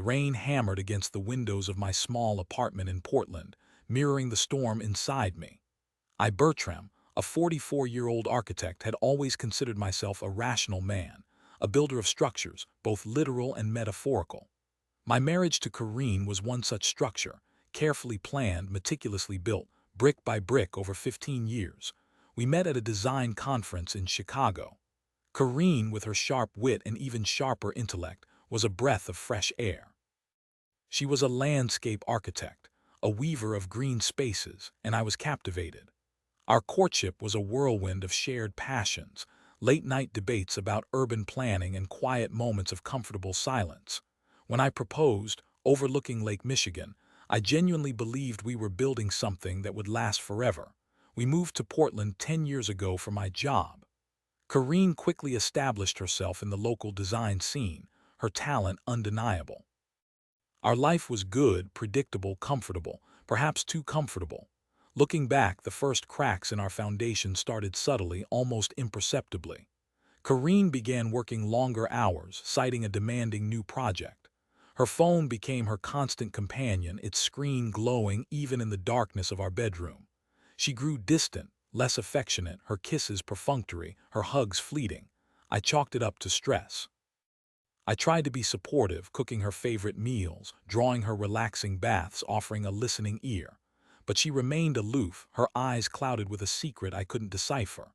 The rain hammered against the windows of my small apartment in Portland, mirroring the storm inside me. Bertram, a 44-year-old architect, had always considered myself a rational man, a builder of structures, both literal and metaphorical. My marriage to Corinne was one such structure, carefully planned, meticulously built, brick by brick over 15 years. We met at a design conference in Chicago. Corinne, with her sharp wit and even sharper intellect, was a breath of fresh air. She was a landscape architect, a weaver of green spaces, and I was captivated. Our courtship was a whirlwind of shared passions, late-night debates about urban planning and quiet moments of comfortable silence. When I proposed, overlooking Lake Michigan, I genuinely believed we were building something that would last forever. We moved to Portland 10 years ago for my job. Corinne quickly established herself in the local design scene, her talent undeniable. Our life was good, predictable, comfortable, perhaps too comfortable. Looking back, the first cracks in our foundation started subtly, almost imperceptibly. Corinne began working longer hours, citing a demanding new project. Her phone became her constant companion, its screen glowing even in the darkness of our bedroom. She grew distant, less affectionate, her kisses perfunctory, her hugs fleeting. I chalked it up to stress. I tried to be supportive, cooking her favorite meals, drawing her relaxing baths, offering a listening ear. But she remained aloof, her eyes clouded with a secret I couldn't decipher.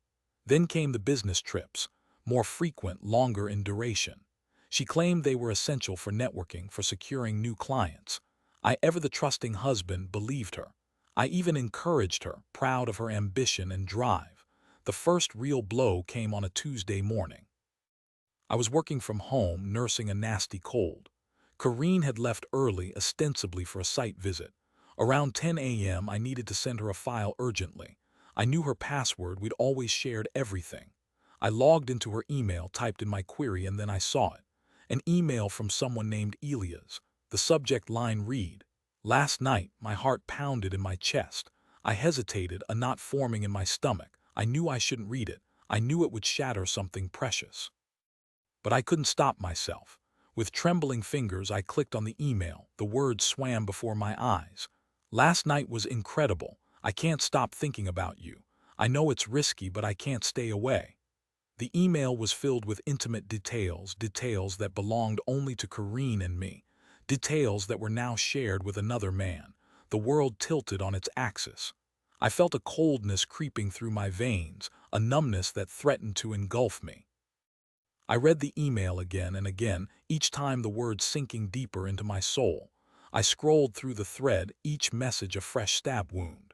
Then came the business trips, more frequent, longer in duration. She claimed they were essential for networking, for securing new clients. I, ever the trusting husband, believed her. I even encouraged her, proud of her ambition and drive. The first real blow came on a Tuesday morning. I was working from home, nursing a nasty cold. Corinne had left early, ostensibly for a site visit. Around 10 a.m., I needed to send her a file urgently. I knew her password, we'd always shared everything. I logged into her email, typed in my query, and then I saw it. An email from someone named Elias. The subject line read, "Last night, my heart pounded in my chest. I hesitated, a knot forming in my stomach. I knew I shouldn't read it. I knew it would shatter something precious." But I couldn't stop myself. With trembling fingers, I clicked on the email. The words swam before my eyes. "Last night was incredible. I can't stop thinking about you. I know it's risky, but I can't stay away." The email was filled with intimate details, details that belonged only to Corinne and me, details that were now shared with another man. The world tilted on its axis. I felt a coldness creeping through my veins, a numbness that threatened to engulf me. I read the email again and again, each time the words sinking deeper into my soul. I scrolled through the thread, each message a fresh stab wound.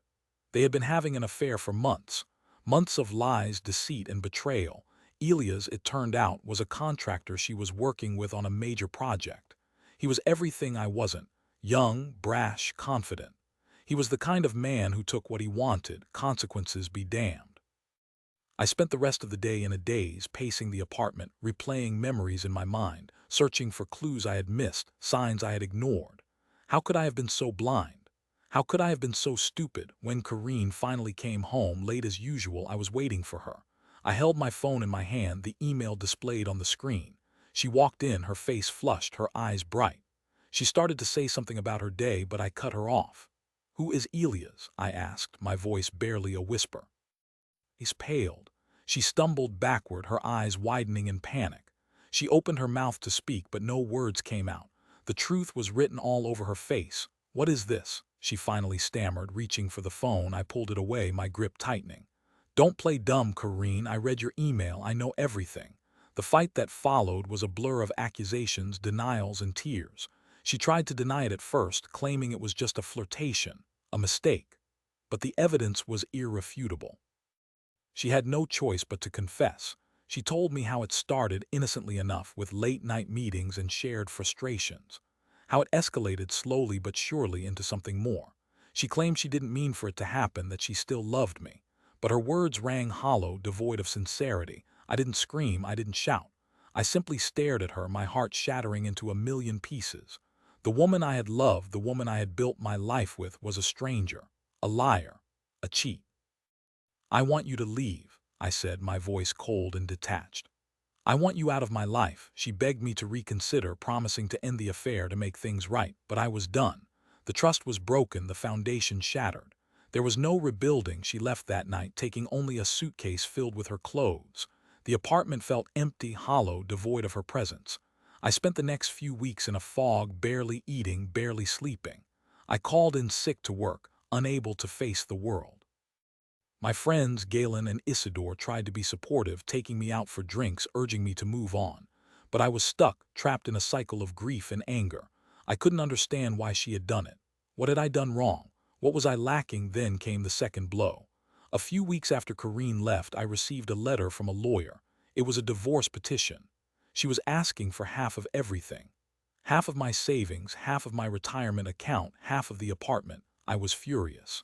They had been having an affair for months. Months of lies, deceit, and betrayal. Elias, it turned out, was a contractor she was working with on a major project. He was everything I wasn't: young, brash, confident. He was the kind of man who took what he wanted, consequences be damned. I spent the rest of the day in a daze, pacing the apartment, replaying memories in my mind, searching for clues I had missed, signs I had ignored. How could I have been so blind? How could I have been so stupid? When Corinne finally came home, late as usual, I was waiting for her. I held my phone in my hand, the email displayed on the screen. She walked in, her face flushed, her eyes bright. She started to say something about her day, but I cut her off. "Who is Elias?" I asked, my voice barely a whisper. He's paled. She stumbled backward, her eyes widening in panic. She opened her mouth to speak, but no words came out. The truth was written all over her face. "What is this?" she finally stammered, reaching for the phone. I pulled it away, my grip tightening. "Don't play dumb, Corinne. I read your email. I know everything." The fight that followed was a blur of accusations, denials, and tears. She tried to deny it at first, claiming it was just a flirtation, a mistake. But the evidence was irrefutable. She had no choice but to confess. She told me how it started, innocently enough, with late-night meetings and shared frustrations. How it escalated slowly but surely into something more. She claimed she didn't mean for it to happen, that she still loved me. But her words rang hollow, devoid of sincerity. I didn't scream, I didn't shout. I simply stared at her, my heart shattering into a million pieces. The woman I had loved, the woman I had built my life with, was a stranger, a liar, a cheat. "I want you to leave," I said, my voice cold and detached. "I want you out of my life." She begged me to reconsider, promising to end the affair to make things right, but I was done. The trust was broken, the foundation shattered. There was no rebuilding. She left that night, taking only a suitcase filled with her clothes. The apartment felt empty, hollow, devoid of her presence. I spent the next few weeks in a fog, barely eating, barely sleeping. I called in sick to work, unable to face the world. My friends, Galen and Isidore, tried to be supportive, taking me out for drinks, urging me to move on. But I was stuck, trapped in a cycle of grief and anger. I couldn't understand why she had done it. What had I done wrong? What was I lacking? Then came the second blow. A few weeks after Corinne left, I received a letter from a lawyer. It was a divorce petition. She was asking for half of everything. Half of my savings, half of my retirement account, half of the apartment. I was furious.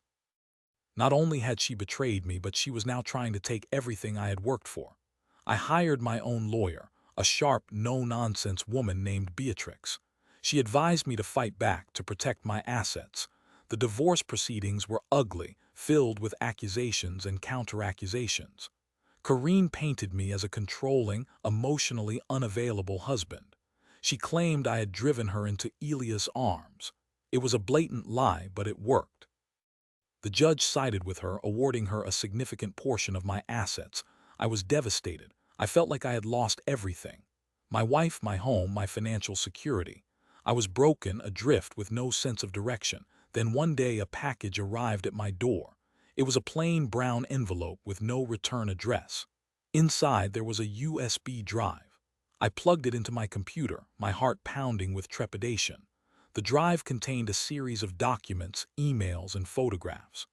Not only had she betrayed me, but she was now trying to take everything I had worked for. I hired my own lawyer, a sharp, no-nonsense woman named Beatrix. She advised me to fight back, to protect my assets. The divorce proceedings were ugly, filled with accusations and counter-accusations. Corinne painted me as a controlling, emotionally unavailable husband. She claimed I had driven her into Elias' arms. It was a blatant lie, but it worked. The judge sided with her, awarding her a significant portion of my assets. I was devastated. I felt like I had lost everything. My wife, my home, my financial security. I was broken, adrift with no sense of direction. Then one day a package arrived at my door. It was a plain brown envelope with no return address. Inside there was a USB drive. I plugged it into my computer, my heart pounding with trepidation. The drive contained a series of documents, emails, and photographs.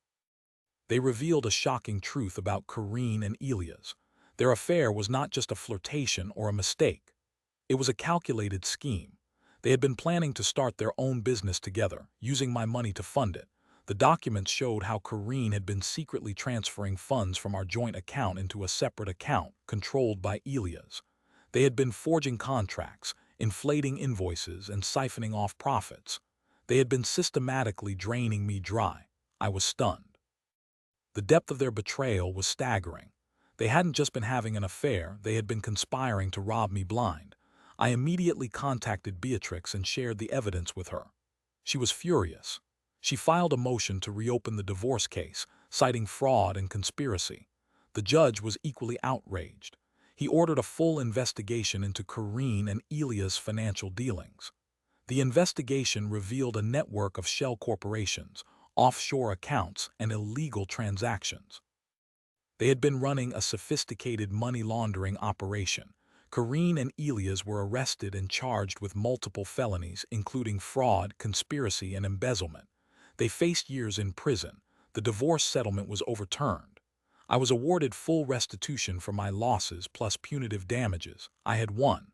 They revealed a shocking truth about Corinne and Elias. Their affair was not just a flirtation or a mistake. It was a calculated scheme. They had been planning to start their own business together, using my money to fund it. The documents showed how Corinne had been secretly transferring funds from our joint account into a separate account controlled by Elias. They had been forging contracts, inflating invoices, and siphoning off profits. They had been systematically draining me dry. I was stunned. The depth of their betrayal was staggering. They hadn't just been having an affair, they had been conspiring to rob me blind. I immediately contacted Beatrix and shared the evidence with her. She was furious. She filed a motion to reopen the divorce case, citing fraud and conspiracy. The judge was equally outraged. He ordered a full investigation into Corinne and Elias' financial dealings. The investigation revealed a network of shell corporations, offshore accounts, and illegal transactions. They had been running a sophisticated money laundering operation. Corinne and Elias were arrested and charged with multiple felonies, including fraud, conspiracy, and embezzlement. They faced years in prison. The divorce settlement was overturned. I was awarded full restitution for my losses plus punitive damages. I had won.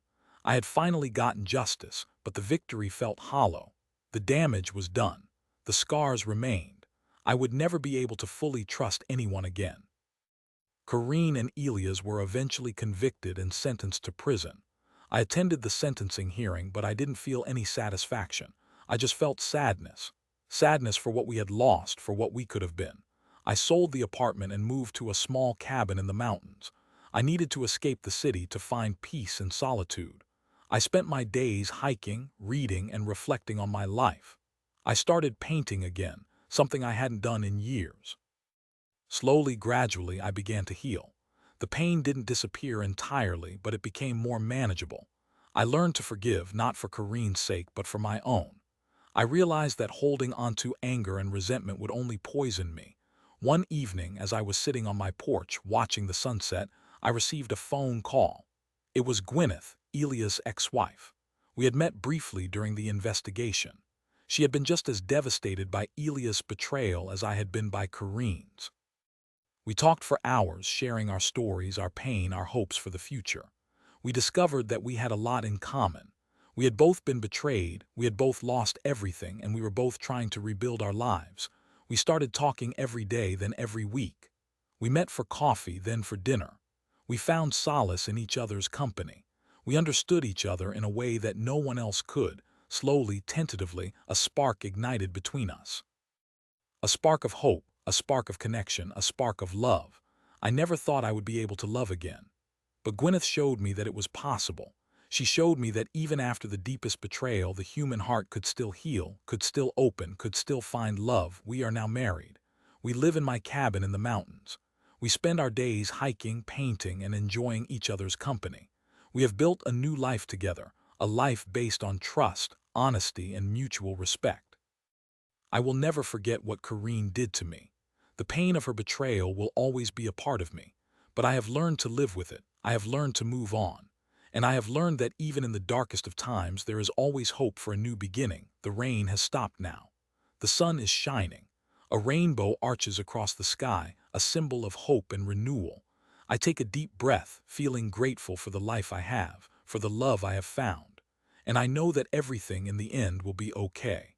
I had finally gotten justice, but the victory felt hollow. The damage was done. The scars remained. I would never be able to fully trust anyone again. Corinne and Elias were eventually convicted and sentenced to prison. I attended the sentencing hearing, but I didn't feel any satisfaction. I just felt sadness. Sadness for what we had lost, for what we could have been. I sold the apartment and moved to a small cabin in the mountains. I needed to escape the city to find peace and solitude. I spent my days hiking, reading, and reflecting on my life. I started painting again, something I hadn't done in years. Slowly, gradually, I began to heal. The pain didn't disappear entirely, but it became more manageable. I learned to forgive, not for Corinne's sake, but for my own. I realized that holding onto anger and resentment would only poison me. One evening, as I was sitting on my porch watching the sunset, I received a phone call. It was Gwyneth, Elias' ex-wife. We had met briefly during the investigation. She had been just as devastated by Elias' betrayal as I had been by Corinne's. We talked for hours, sharing our stories, our pain, our hopes for the future. We discovered that we had a lot in common. We had both been betrayed, we had both lost everything, and we were both trying to rebuild our lives. We started talking every day, then every week. We met for coffee, then for dinner. We found solace in each other's company. We understood each other in a way that no one else could. Slowly, tentatively, a spark ignited between us. A spark of hope, a spark of connection, a spark of love. I never thought I would be able to love again. But Gwyneth showed me that it was possible. She showed me that even after the deepest betrayal, the human heart could still heal, could still open, could still find love. We are now married. We live in my cabin in the mountains. We spend our days hiking, painting, and enjoying each other's company. We have built a new life together, a life based on trust, honesty, and mutual respect. I will never forget what Corinne did to me. The pain of her betrayal will always be a part of me, but I have learned to live with it. I have learned to move on. And I have learned that even in the darkest of times, there is always hope for a new beginning. The rain has stopped now. The sun is shining. A rainbow arches across the sky, a symbol of hope and renewal. I take a deep breath, feeling grateful for the life I have, for the love I have found. And I know that everything in the end will be okay.